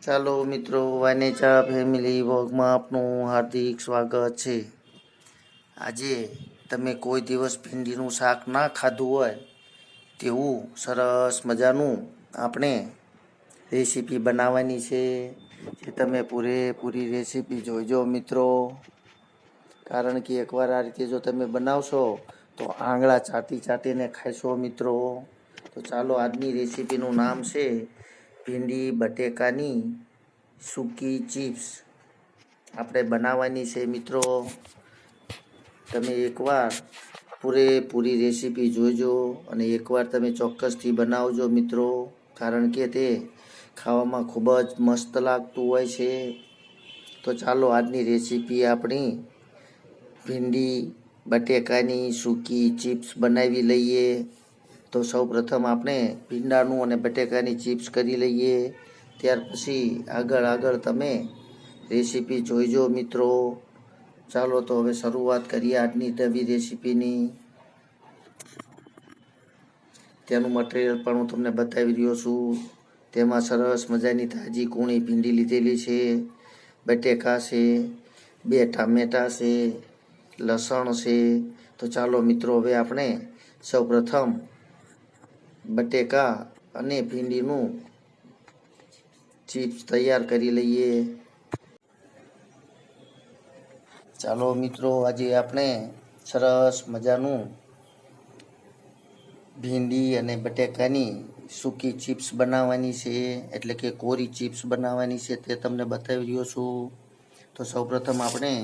ચાલો મિત્રો, વાનેચા ફેમિલી વ્લોગમાં આપનું હાર્દિક સ્વાગત છે. આજે તમે કોઈ દિવસ ભીંડીનું શાક ના ખાધું હોય તેવું સરસ મજાનું આપણે રેસીપી બનાવવાની છે. જે તમે પૂરેપૂરી રેસીપી જોઈજો મિત્રો, કારણ કે એકવાર આ રીતે જો તમે બનાવશો તો આંગળા ચાટીને ખાશો મિત્રો. તો ચાલો, આજની રેસીપીનું નામ છે ભીંડી બટેકાની સૂકી ચિપ્સ. આપણે બનાવવાની છે મિત્રો. તમે એકવાર પૂરેપૂરી રેસીપી જોઈજો અને એકવાર તમે ચોક્કસથી બનાવજો મિત્રો, કારણ કે તે ખાવામાં ખૂબ જ મસ્ત લાગતું હોય છે. તો ચાલો, આજની રેસીપી આપણી ભીંડી બટેકાની સૂકી ચિપ્સ બનાવી લઈએ. તો સૌપ્રથમ આપણે ભીંડાનું અને બટેકાની ચિપ્સ કરી લઈએ. ત્યાર પછી આગળ તમે રેસીપી જોઈજો મિત્રો. ચાલો, તો હવે શરૂઆત કરીએ આજની નવી રેસીપીની. તેનું મટીરિયલ પણ હું તમને બતાવી રહ્યો છું. તેમાં સરસ મજાની તાજી કૂણી ભીંડી લીધેલી છે, બટેકા છે, 2 ટામેટાં છે, લસણ છે. તો ચાલો મિત્રો, હવે આપણે સૌપ્રથમ બટેકા અને ભીંડીનું ચિપ્સ તૈયાર કરી લઈએ. ચાલો મિત્રો, આજે આપણે સરસ મજાનું ભીંડી અને બટેકાની સૂકી ચિપ્સ બનાવવાની છે, એટલે કે કોરી ચિપ્સ બનાવવાની છે, તે તમને બતાવી રહ્યો છું. તો સૌપ્રથમ આપણે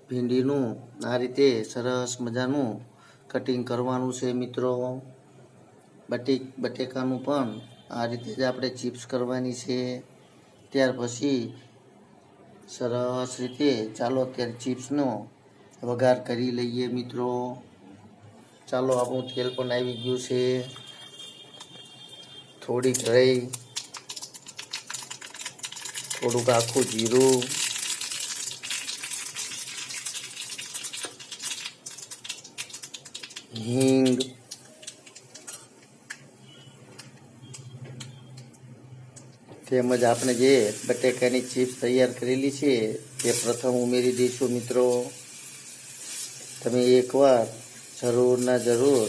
ભીંડીનું આ રીતે સરસ મજાનું કટિંગ કરવાનું છે મિત્રો. બટેકાનું પણ આ રીતે જ આપણે ચિપ્સ કરવાની છે. ત્યાર પછી સરસ રીતે ચાલો ત્યારે ચિપ્સનો વઘાર કરી લઈએ મિત્રો. ચાલો, આપણું તેલ પણ આવી ગયું છે. થોડીક રાઈ, થોડુંક આખું જીરું, હિંગ, તેમજ આપણે જે બટેકાની ચિપ્સ તૈયાર કરેલી છે તે પ્રથમ ઉમેરી દઈશું મિત્રો. તમે એકવાર જરૂર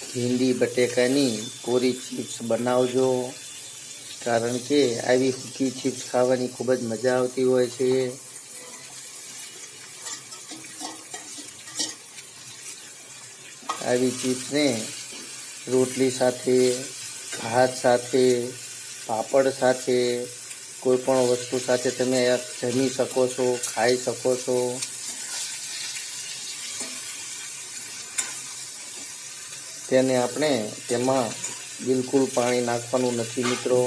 ભીંડી બટેકાની કોરી ચિપ્સ બનાવજો, કારણ કે આવી સૂકી ચિપ્સ ખાવાની ખૂબ જ મજા આવતી હોય છે. આવી ચિપ્સને રોટલી સાથે, ભાત સાથે, પાપડ સાથે, કોઈ પણ વસ્તુ સાથે તમે જમી શકો છો, ખાઈ શકો છો. તેને આપણે તેમાં બિલકુલ પાણી નાખવાનું નથી મિત્રો.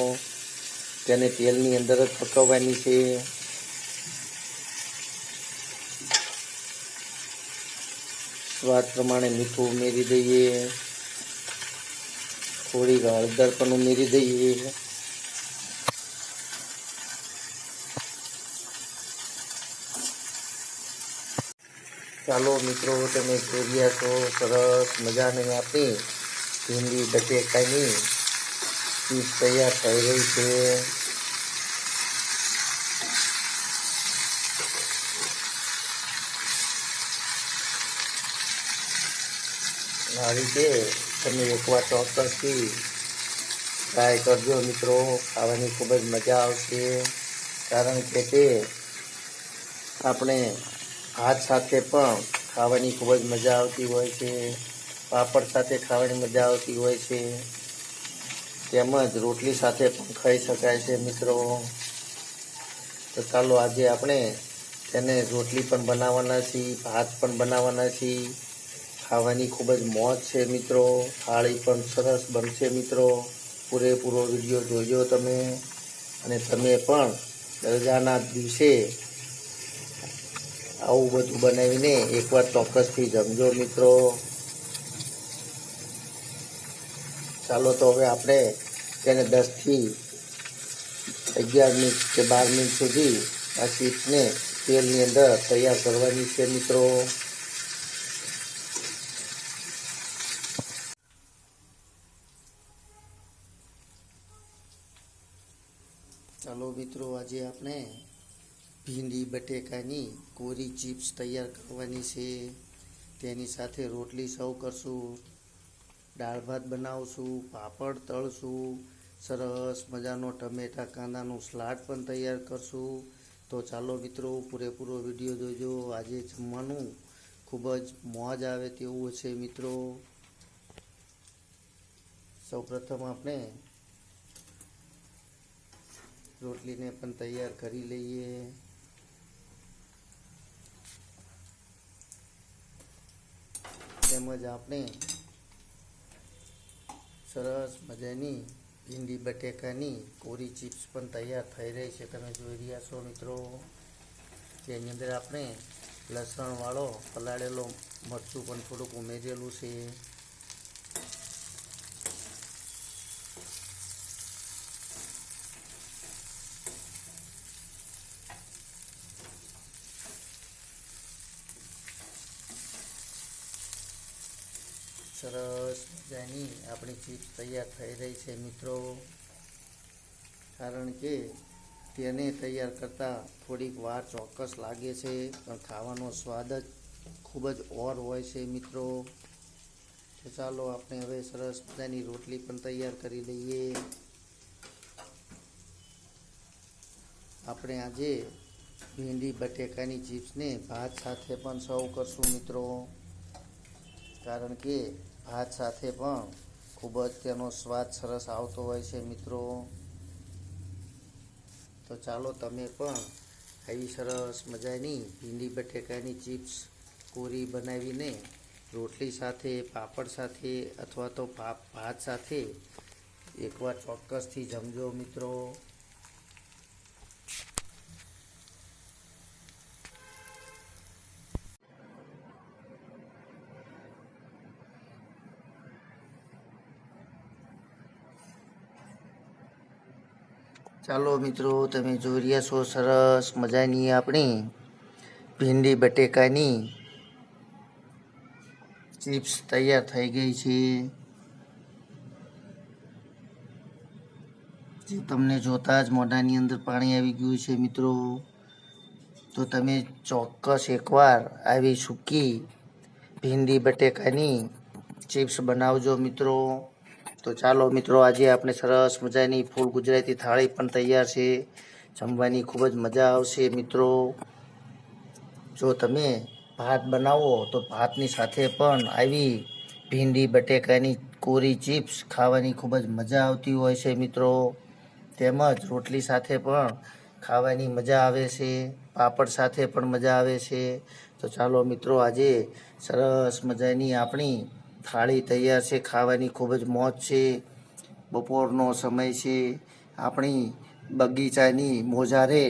તેને તેલની અંદર જ પકવવાની છે. સ્વાદ પ્રમાણે મીઠું ઉમેરી દઈએ, થોડીક હળદર પણ ઉમેરી દઈએ. ચાલો મિત્રો, તમે જોઈ રહ્યા છો સરસ મજાની આપણી ભીંડી બટેકાની ચીઝ તૈયાર થઈ રહી છે. આ રીતે તમે એકવાર ચોક્કસથી ટ્રાય કરજો મિત્રો. ખાવાની ખૂબ જ મજા આવશે, કારણ કે તે આપણે ભાત સાથે પણ ખાવાની ખૂબ જ મજા આવતી હોય છે, પાપડ સાથે ખાવાની મજા આવતી હોય છે, તેમજ રોટલી સાથે પણ ખાઈ શકાય છે મિત્રો. તો ચાલો, આજે આપણે તેને રોટલી પણ બનાવવાના છીએ, ભાત પણ બનાવવાના છીએ. ખાવાની ખૂબ જ મોજ છે મિત્રો. થાળી પણ સરસ બનશે મિત્રો. પૂરેપૂરો વિડીયો જોજો તમે, અને તમે પણ રજાના દિવસે આવું બધું બનાવીને એકવાર ચોક્કસથી જમજો મિત્રો. ચાલો, તો હવે આપણે તેને 10 થી 11 મિનિટ કે 12 મિનિટ સુધી આ ચિપ્સને તેલની અંદર તૈયાર કરવાની છે મિત્રો. ચાલો મિત્રો, આજે આપણે ભીંડી બટેકાની કોરી ચિપ્સ તૈયાર કરવાની છે. તેની સાથે રોટલી સર્વ કરશું, દાળ ભાત બનાવશું, પાપડ તળશું, સરસ મજાનો ટમેટા કાંદાનું સલાડ પણ તૈયાર કરશું. તો ચાલો મિત્રો, પૂરેપૂરો વિડીયો જોજો. આજે જમવાનું ખૂબ જ મોજ આવે તેવું છે મિત્રો. સૌપ્રથમ આપણે રોટલીને પણ તૈયાર કરી લઈએ. તેમજ આપણે સરસ મજાની ભીંડી બટેકાની કોરી ચિપ્સ પણ તૈયાર થઈ રહી છે, તમે જોઈ રહ્યા છો મિત્રો. જેની અંદર આપણે લસણવાળો પલાળેલો મરચું પણ થોડુંક ઉમેરેલું છે. સરસ મજાની આપણી ચિપ્સ તૈયાર થઈ રહી છે મિત્રો. કારણ કે તેને તૈયાર કરતાં થોડીક વાર ચોક્કસ લાગે છે, પણ ખાવાનો સ્વાદ જ ખૂબ જ ઓર હોય છે મિત્રો. તો ચાલો આપણે હવે સરસ મજાની રોટલી પણ તૈયાર કરી લઈએ. આપણે આજે ભીંડી બટેકાની ચિપ્સને ભાત સાથે પણ સર્વ કરશું મિત્રો. કારણ કે ભાત સાથે પણ ખૂબ જ તેનો સ્વાદ સરસ આવતો હોય છે મિત્રો. તો ચાલો તમે પણ આવી સરસ મજાની ભીંડી બટેકાની ચિપ્સ કોરી બનાવીને રોટલી સાથે, પાપડ સાથે અથવા તો ભાત સાથે એકવાર ચોક્કસથી જમજો મિત્રો. ચાલો મિત્રો, તમે જોઈ રહ્યા છો સરસ મજાની આપણી ભીંડી બટેકાની ચિપ્સ તૈયાર થઈ ગઈ છે. જે તમને જોતા જ મોઢાની અંદર પાણી આવી ગયું છે મિત્રો. તો તમે ચોક્કસ એકવાર આવી સૂકી ભીંડી બટેકાની ચિપ્સ બનાવજો મિત્રો. તો ચાલો મિત્રો, આજે આપણે સરસ મજાની ફૂલ ગુજરાતી થાળી પણ તૈયાર છે. જમવાની ખૂબ જ મજા આવશે મિત્રો. જો તમે ભાત બનાવો તો ભાતની સાથે પણ આવી ભીંડી બટેકાની કોરી ચિપ્સ ખાવાની ખૂબ જ મજા આવતી હોય છે મિત્રો. તેમજ રોટલી સાથે પણ ખાવાની મજા આવે છે, પાપડ સાથે પણ મજા આવે છે. તો ચાલો મિત્રો, આજે સરસ મજાની આપણી થાળી તૈયાર છે. ખાવાની ખૂબ જ મોજ છે. બપોરનો સમય છે. આપણી બગીચાની મોજારે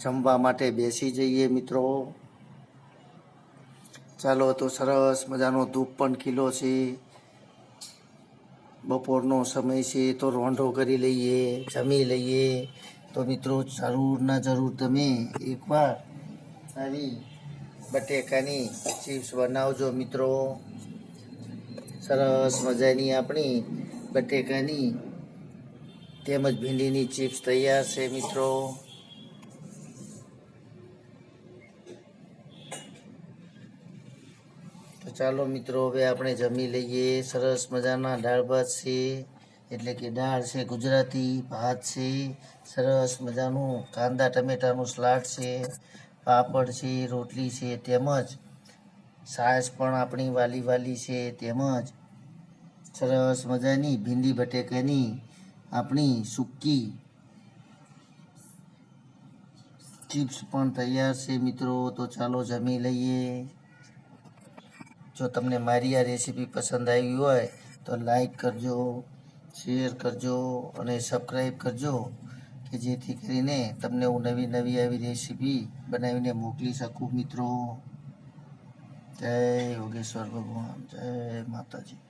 જમવા માટે બેસી જઈએ મિત્રો. ચાલો, તો સરસ મજાનો ધૂપ પણ ખીલો છે. બપોરનો સમય છે, તો રોંઢો કરી લઈએ, જમી લઈએ. તો મિત્રો, જરૂર ના જરૂર તમે એકવાર આવી બટેકાની ચિપ્સ બનાવજો મિત્રો. સરસ મજાની આપણી બટેકાની તેમજ ભીંડીની ચિપ્સ તૈયાર છે મિત્રો. તો ચાલો મિત્રો, હવે આપણે જમી લઈએ. સરસ મજાના દાળ ભાત છે, એટલે કે દાળ છે ગુજરાતી, ભાત છે, સરસ મજાનું કાંદા ટમેટાનું સલાડ છે, પાપડ છે, રોટલી છે, તેમજ છાશ પણ આપણી વાલી છે, તેમજ સરસ મજાની ભીંડી બટેકાની આપણી સૂકી ચિપ્સ પણ તૈયાર છે મિત્રો. તો ચાલો જમી લઈએ. જો તમને મારી આ રેસીપી પસંદ આવી હોય તો લાઈક કરજો, શેર કરજો અને સબસ્ક્રાઈબ કરજો, કે જેથી કરીને તમને હું નવી આવી રેસીપી બનાવીને મોકલી શકું મિત્રો. જય યોગેશ્વર ભગવાન, જય માતાજી.